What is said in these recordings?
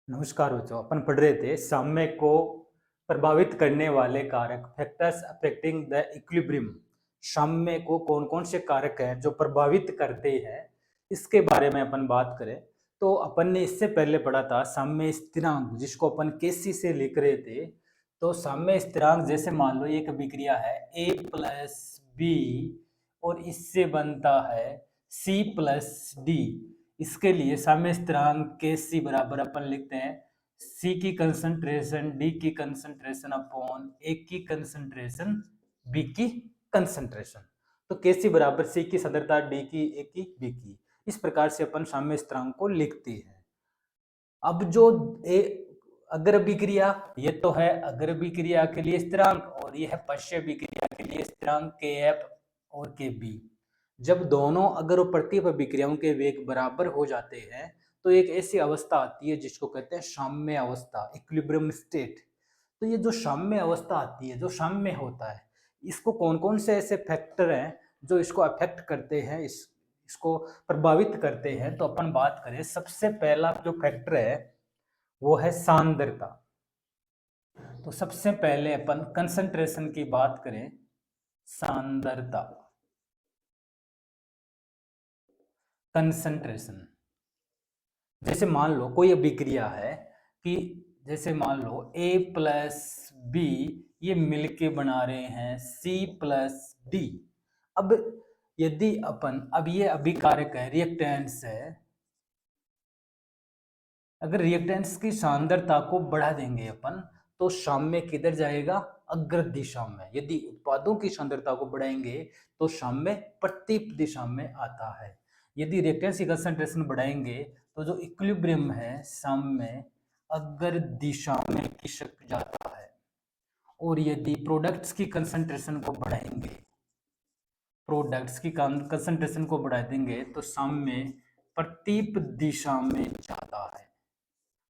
नमस्कार बच्चों। अपन पढ़ रहे थे साम्य को प्रभावित करने वाले कारक फैक्टर्स अफेक्टिंग द इक्विलिब्रियम। साम्य को कौन कौन से कारक हैं जो प्रभावित करते हैं, इसके बारे में अपन बात करें तो अपन ने इससे पहले पढ़ा था साम्य स्थिरांक, जिसको अपन केसी से लिख रहे थे। तो साम्य स्थिरांक जैसे मान लो एक अभिक्रिया है ए प्लस बी और इससे बनता है सी प्लस डी। इसके लिए साम्य स्थिरांक के सी बराबर अपन लिखते हैं सी की कंसंट्रेशन डी की कंसंट्रेशन अपॉन ए की कंसंट्रेशन बी की कंसंट्रेशन। तो के सी बराबर सी की सांद्रता डी की ए की बी की। इस प्रकार से अपन साम्य स्थिरांक को लिखते हैं। अब जो ए अग्र अभिक्रिया, ये तो है अग्र अभिक्रिया के लिए स्थिरांक और ये है पश्य अभिक्रिया के लिए स्थिरांक के एफ और के बी। जब दोनों अगर प्रतीप अभिक्रियाओं के वेग बराबर हो जाते हैं तो एक ऐसी अवस्था आती है जिसको कहते हैं साम्य अवस्था, इक्विलिब्रियम स्टेट। तो ये जो साम्य अवस्था आती है, जो साम्य होता है, इसको कौन कौन से ऐसे फैक्टर हैं जो इसको अफेक्ट करते हैं, इसको प्रभावित करते हैं। तो अपन बात करें, सबसे पहला जो फैक्टर है वो है सांद्रता। तो सबसे पहले अपन कंसंट्रेशन की बात करें, सांद्रता, कंसंट्रेशन। जैसे मान लो कोई अभिक्रिया है कि जैसे मान लो ए प्लस बी ये मिलके बना रहे हैं सी प्लस डी। अब यदि अपन, अब ये अभिकारक है, रिएक्टेंस है, अगर रिएक्टेंस की सांद्रता को बढ़ा देंगे अपन तो साम्य किधर जाएगा? अग्र दिशा में। यदि उत्पादों की सांद्रता को बढ़ाएंगे तो साम्य प्रतीप दिशा में आता है। यदि रिएक्टेंस की कंसंट्रेशन बढ़ाएंगे तो जो इक्विलिब्रियम है साम्य अग्र दिशा में खिसक जाता है। और यदि प्रोडक्ट्स की कंसंट्रेशन को बढ़ाएंगे, प्रोडक्ट्स की कंसंट्रेशन को बढ़ा देंगे तो साम्य प्रतीप दिशा में जाता है।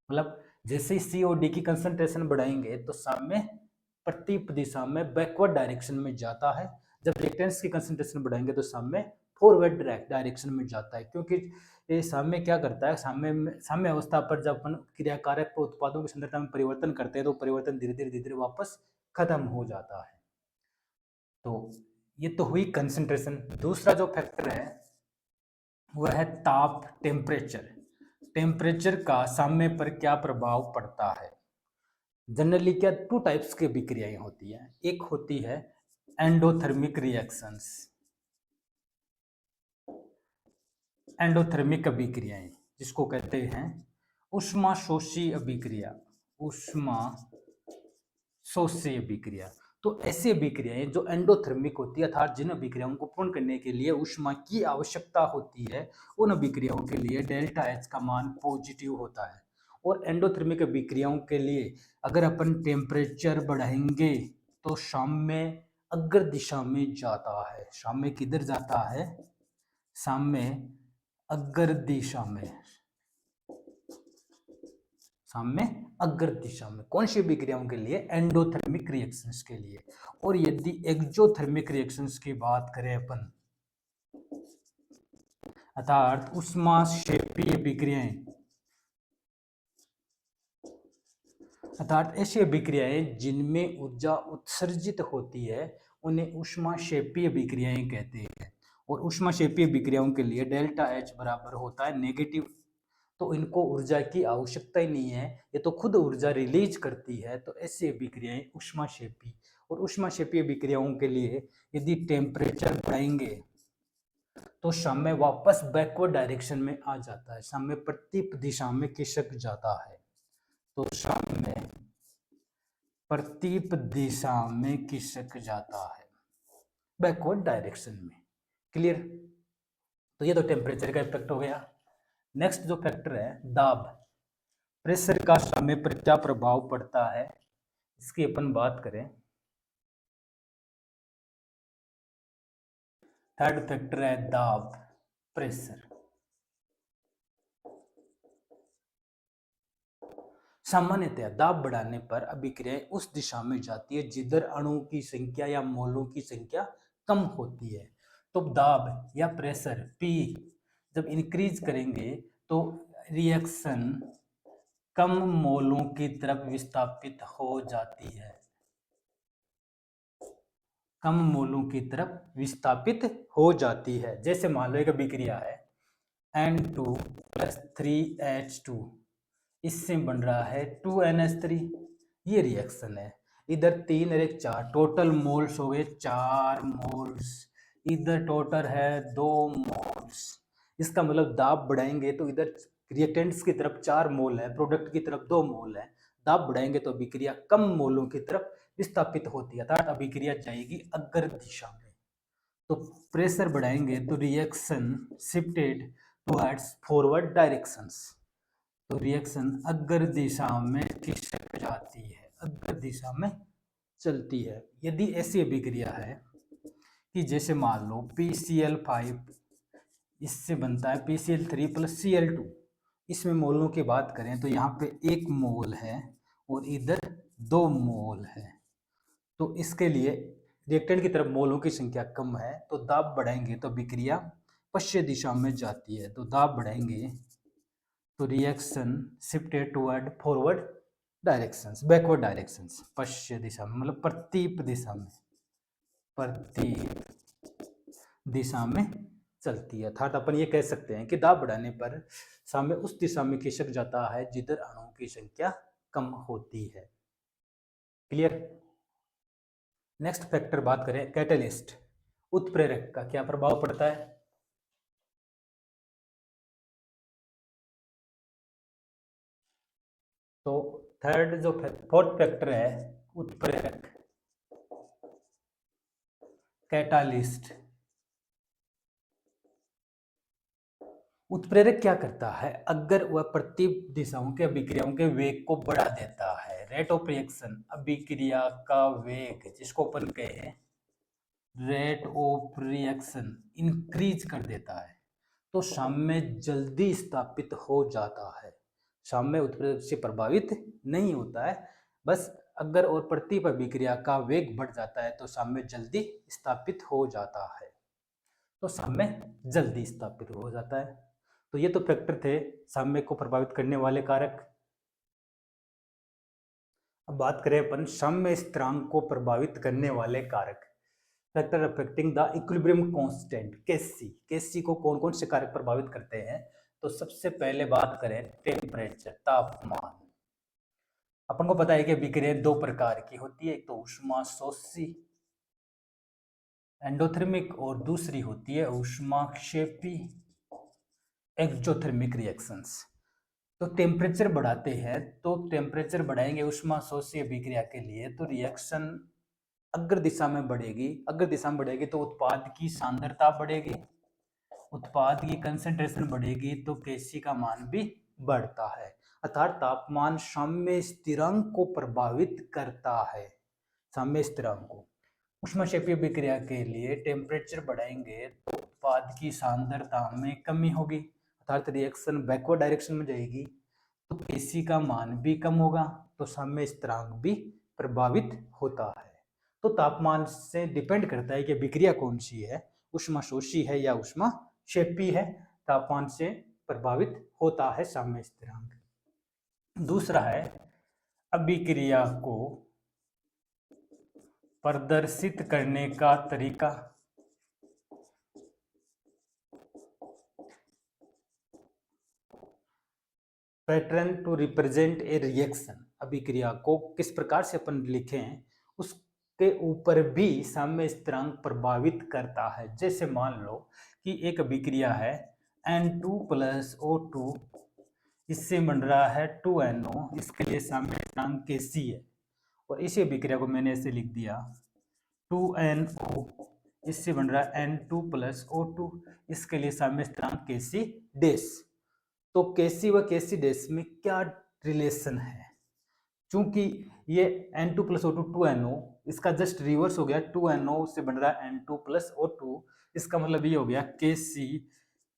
मतलब जैसे ही सी और डी की कंसंट्रेशन बढ़ाएंगे तो साम्य प्रतीप दिशा में बैकवर्ड डायरेक्शन में जाता है। जब रिएक्टेंस की कंसंट्रेशन बढ़ाएंगे तो साम्य फॉरवर्ड डायरेक्शन में जाता है, क्योंकि ये साम्य क्या करता है, साम्य अवस्था पर जब अपन क्रियाकारक पर उत्पादों की सांद्रता में परिवर्तन करते हैं तो परिवर्तन धीरे धीरे वापस खत्म हो जाता है। तो ये तो हुई कंसंट्रेशन। दूसरा जो फैक्टर है वह है ताप, टेम्परेचर। टेम्परेचर का साम्य पर क्या प्रभाव पड़ता है? जनरली क्या टू टाइप्स की अभिक्रियाएं होती हैं। एक होती है एंडोथर्मिक रिएक्शंस, एंडोथर्मिक अभिक्रियाएं, जिसको कहते हैं ऊष्मा शोषी अभिक्रिया, ऊष्मा शोषी अभिक्रिया। तो ऐसी अभिक्रियाएं जो एंडोथर्मिक होती है, अर्थात जिन अभिक्रियाओं को पूर्ण करने के लिए ऊष्मा की आवश्यकता होती है, उन अभिक्रियाओं के लिए डेल्टा एच का मान पॉजिटिव होता है। और एंडोथर्मिक अभिक्रियाओं के लिए अगर अपन टेम्परेचर बढ़ाएंगे तो साम्य अग्र दिशा में जाता है। साम्य किधर जाता है? साम्य अग्र दिशा में, साम्य अग्र दिशा में। कौन सी अभिक्रियाओं के लिए? एंडोथर्मिक रिएक्शंस के लिए। और यदि एक्सोथर्मिक रिएक्शंस की बात करें अपन, अर्थात ऊष्माक्षेपीय अभिक्रियाएं, अर्थात ऐसी अभिक्रियाएं जिनमें ऊर्जा उत्सर्जित होती है उन्हें ऊष्माक्षेपीय अभिक्रियाएं कहते हैं। और ऊष्माक्षेपीय अभिक्रियाओं के लिए डेल्टा एच बराबर होता है नेगेटिव। तो इनको ऊर्जा की आवश्यकता ही नहीं है, ये तो खुद ऊर्जा रिलीज करती है। तो ऐसी अभिक्रियाएं ऊष्माक्षेपी। और ऊष्माक्षेपी अभिक्रियाओं के लिए यदि टेम्परेचर बढ़ाएंगे तो साम्य वापस बैकवर्ड डायरेक्शन में आ जाता है, साम्य प्रतीप दिशा में खिसक जाता है। तो साम्य प्रतीप दिशा में खिसक जाता है बैकवर्ड डायरेक्शन में। क्लियर? तो ये तो टेम्परेचर का इफेक्ट हो गया। नेक्स्ट जो फैक्टर है दाब, प्रेशर का साम्य पर क्या प्रभाव पड़ता है, इसकी अपन बात करें। थर्ड फैक्टर है दाब, प्रेशर। सामान्यतः दाब बढ़ाने पर अभिक्रियाएं उस दिशा में जाती है जिधर अणुओं की संख्या या मोलों की संख्या कम होती है। तो दाब या प्रेशर P जब इंक्रीज करेंगे तो रिएक्शन कम मोलों की तरफ विस्थापित हो जाती है, कम मोलों की तरफ विस्थापित हो जाती है। जैसे मान लो एक अभिक्रिया है N2 प्लस 3H2, इससे बन रहा है 2NH3, ये रिएक्शन है। इधर 3 और 1 4, टोटल मोल्स हो गए 4 मोल्स, इधर टोटल है 2 मोल्स। इसका मतलब दाब बढ़ाएंगे तो इधर रिएक्टेंट्स की तरफ 4 मोल है, प्रोडक्ट की तरफ 2 मोल है। दाब बढ़ाएंगे तो अभिक्रिया कम मोलों की तरफ विस्थापित होती है, अर्थात अभिक्रिया जाएगी अग्र दिशा में। तो प्रेशर बढ़ाएंगे तो reaction shifted towards forward directions, तो रिएक्शन अग्र दिशा में खिसक जाती है, अग्र दिशा में चलती है। यदि ऐसी अभिक्रिया है कि जैसे मान लो PCl5 इससे बनता है PCl3 प्लस Cl2, इसमें मोलों की बात करें तो यहाँ पे 1 मोल है और इधर 2 मोल है। तो इसके लिए रिएक्टेंट की तरफ मोलों की संख्या कम है, तो दाब बढ़ाएंगे तो अभिक्रिया पश्चिम दिशा में जाती है। तो दाब बढ़ाएंगे तो reaction shifted toward forward directions, backward directions, पश्चिम दिशा में, मतलब प्रतीप दिशा में, प्रतीप दिशा में चलती है। अर्थात अपन ये कह सकते हैं कि दाब बढ़ाने पर साम्य उस दिशा में खिसक जाता है जिधर अणुओं की संख्या कम होती है। क्लियर। नेक्स्ट फैक्टर बात करें कैटलिस्ट, उत्प्रेरक का क्या प्रभाव पड़ता है। तो थर्ड जो फोर्थ फैक्टर है उत्प्रेरक, कैटालिस्ट। उत्प्रेरक क्या करता है, अगर वह प्रतीप दिशाओं के अभिक्रियाओं के वेग को बढ़ा देता है, रेट ऑफ रिएक्शन, अभिक्रिया का वेग जिसको अपन कहे रेट ऑफ रिएक्शन इंक्रीज कर देता है, तो साम्य जल्दी स्थापित हो जाता है। साम्य उत्प्रेरक से प्रभावित नहीं होता है, बस अगर और प्रतीप अभिक्रिया का वेग बढ़ जाता है तो साम्य जल्दी स्थापित हो जाता है, तो साम्य जल्दी स्थापित हो जाता है। तो ये तो फैक्टर थे साम्य को प्रभावित करने वाले कारक। अब बात करें अपन साम्य स्थिरांक को प्रभावित करने वाले कारक, factor affecting the equilibrium constant, KC. KC को कौन कौन से कारक प्रभावित करते हैं, तो सबसे पहले बात करें टेम्परेचर, तापमान। अपन को पता है कि अभिक्रिया दो प्रकार की होती है, एक तो ऊष्माशोषी एंडोथर्मिक और दूसरी होती है ऊष्माक्षेपी एक्सोथर्मिक रिएक्शंस। तो टेम्परेचर बढ़ाते हैं, तो टेम्परेचर बढ़ाएंगे ऊष्माशोषी अभिक्रिया के लिए तो रिएक्शन अग्र दिशा में बढ़ेगी, अग्र दिशा में बढ़ेगी तो उत्पाद की सांद्रता बढ़ेगी, उत्पाद की कंसंट्रेशन बढ़ेगी तो केसी का मान भी बढ़ता है। अर्थात तापमान साम्य स्थिरांक को प्रभावित करता है, साम्य स्थिरांक को। ऊष्माक्षेपी अभिक्रिया के लिए टेम्परेचर बढ़ाएंगे तो उत्पाद की सांद्रता में कमी होगी, अर्थात रिएक्शन बैकवर्ड डायरेक्शन में जाएगी, तो केसी का मान भी कम होगा, तो साम्य स्थिरांक भी प्रभावित होता है। तो तापमान से डिपेंड करता है कि अभिक्रिया कौन सी है, ऊष्माशोषी है या ऊष्माक्षेपी है, तापमान से प्रभावित होता है साम्य स्थिरांक। दूसरा है अभिक्रिया को प्रदर्शित करने का तरीका। Pattern to represent a reaction, अभिक्रिया को किस प्रकार से अपन लिखें उसके ऊपर भी साम्य स्थिरांक प्रभावित करता है। जैसे मान लो कि एक अभिक्रिया है N2 प्लस O2, इससे बन रहा है 2NO, इसके लिए साम्य स्थिरांक Kc है, और इसी अभिक्रिया को मैंने ऐसे लिख दिया 2NO, इससे बन रहा है N2 प्लस O2, इसके लिए साम्य स्थिरांक Kc डैश। तो Kc व Kc डैश में क्या रिलेशन है, चूंकि ये N2 प्लस O2 2NO, इसका जस्ट रिवर्स हो गया, 2NO से बन रहा है N2 प्लस O2, इसका मतलब ये हो गया Kc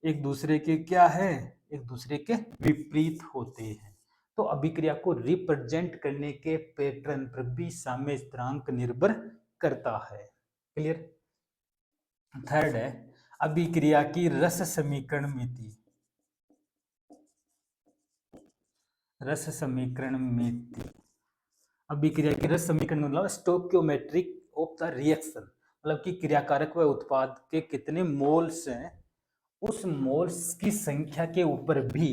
एक दूसरे के क्या है, एक दूसरे के विपरीत होते हैं। तो अभिक्रिया को रिप्रेजेंट करने के पैटर्न पर भी साम्य स्थिरांक निर्भर करता है। क्लियर। थर्ड है अभिक्रिया की रस समीकरण मिति। रस समीकरण में थी। अभिक्रिया की रस समीकरण मतलब स्टोइकियोमेट्रिक ऑफ द रिएक्शन, मतलब कि क्रियाकारक व उत्पाद के कितने मोल्स हैं उस मोल्स की संख्या के ऊपर भी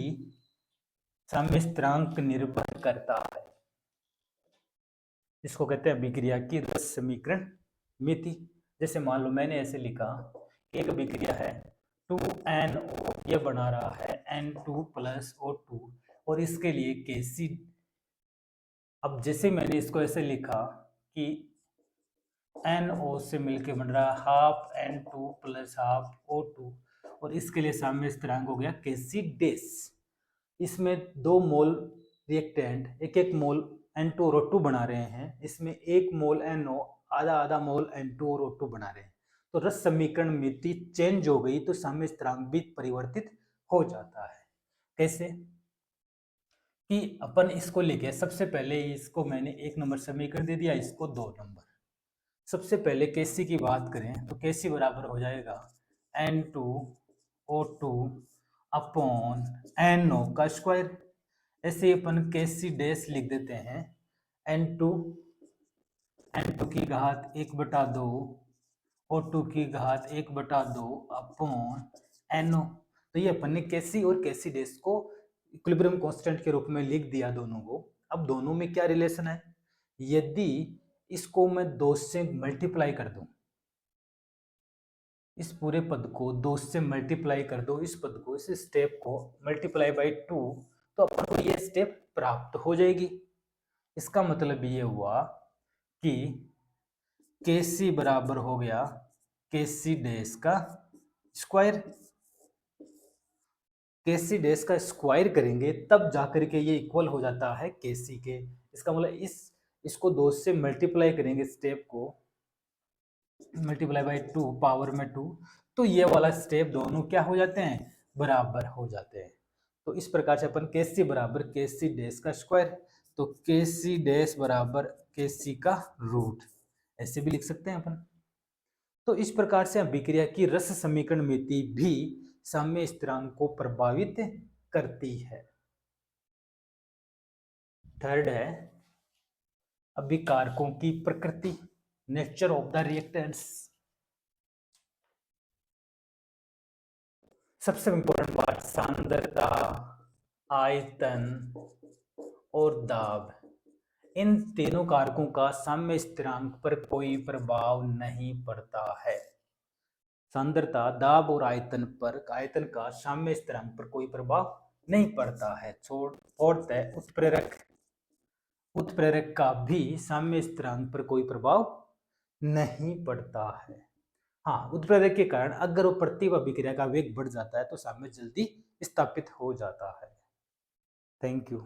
साम्य स्थिरांक निर्भर करता है। इसको कहते हैं अभिक्रिया की रस समीकरण मिति। जैसे मान लो मैंने ऐसे लिखा, एक अभिक्रिया है 2NO, ये बना रहा है N2 प्लस O2 और इसके लिए Kc। अब जैसे मैंने इसको ऐसे लिखा कि NO से मिलके बन रहा है half N2 plus half O2 और इसके लिए साम्य स्थिरांक हो गया Kc डैश। इसमें 2 मोल रिएक्टेंट एक एक मोल N2 और O2 बना रहे हैं, इसमें 1 मोल NO आधा आधा मोल N2 और O2 बना रहे हैं। तो रस समीकरण मिति चेंज हो गई तो साम्य स्थिरांक भी परिवर्तित हो जाता है। कैसे कि अपन इसको लेके सबसे पहले इसको मैंने 1 नंबर समीकरण दे दिया, इसको 2 नंबर। सबसे पहले Kc की बात करें तो Kc बराबर हो जाएगा N2O2 अपॉन NO का स्क्वायर। ऐसे अपन Kc डैश लिख देते हैं N2 की घात 1/2 O2 की घात 1/2 अपॉन NO। तो ये अपन ने Kc और Kc डैश को इक्विलिब्रियम कांस्टेंट के रूप में लिख दिया दोनों को। अब दोनों में क्या रिलेशन है, यदि इसको मैं 2 से मल्टीप्लाई कर दूं, इस पूरे पद को 2 से मल्टीप्लाई कर दो, इस पद को इस स्टेप को मल्टीप्लाई बाय 2, तो अपन को ये स्टेप प्राप्त हो जाएगी। इसका मतलब ये हुआ कि Kc बराबर हो गया Kc डैश का स्क्वायर। Kc डैश का स्क्वायर करेंगे तब जाकर के ये इक्वल हो जाता है Kc के। इसका मतलब इसको 2 से मल्टीप्लाई करेंगे, स्टेप को मल्टीप्लाई बाय 2 पावर में 2, तो ये वाला स्टेप दोनों क्या हो जाते हैं, बराबर हो जाते हैं। तो इस प्रकार से अपन Kc बराबर Kc डैश का स्क्वायर, तो Kc डैश बराबर Kc का रूट, ऐसे भी लिख सकते हैं अपन। तो इस प्रकार से अभिक्रिया की रस समीकरण मिति भी साम्य स्थिरांक को प्रभावित करती है। थर्ड है अभिकारकों की प्रकृति, नेचर ऑफ द रिएक्टेंट्स। सबसे इंपॉर्टेंट बात, सांद्रता, आयतन और दाब, इन तीनों कारकों का साम्य स्थिरांक पर कोई प्रभाव नहीं पड़ता है। सांद्रता, दाब और आयतन पर, आयतन का साम्य स्थिरांक पर कोई प्रभाव नहीं पड़ता है। फोर्थ है उत्प्रेरक, उत्प्रेरक का भी साम्य स्थिरांक पर कोई प्रभाव नहीं पड़ता है। हाँ, उत्प्रेरक के कारण अगर वो प्रति अभिक्रिया का वेग बढ़ जाता है तो साम्य जल्दी स्थापित हो जाता है। Thank you.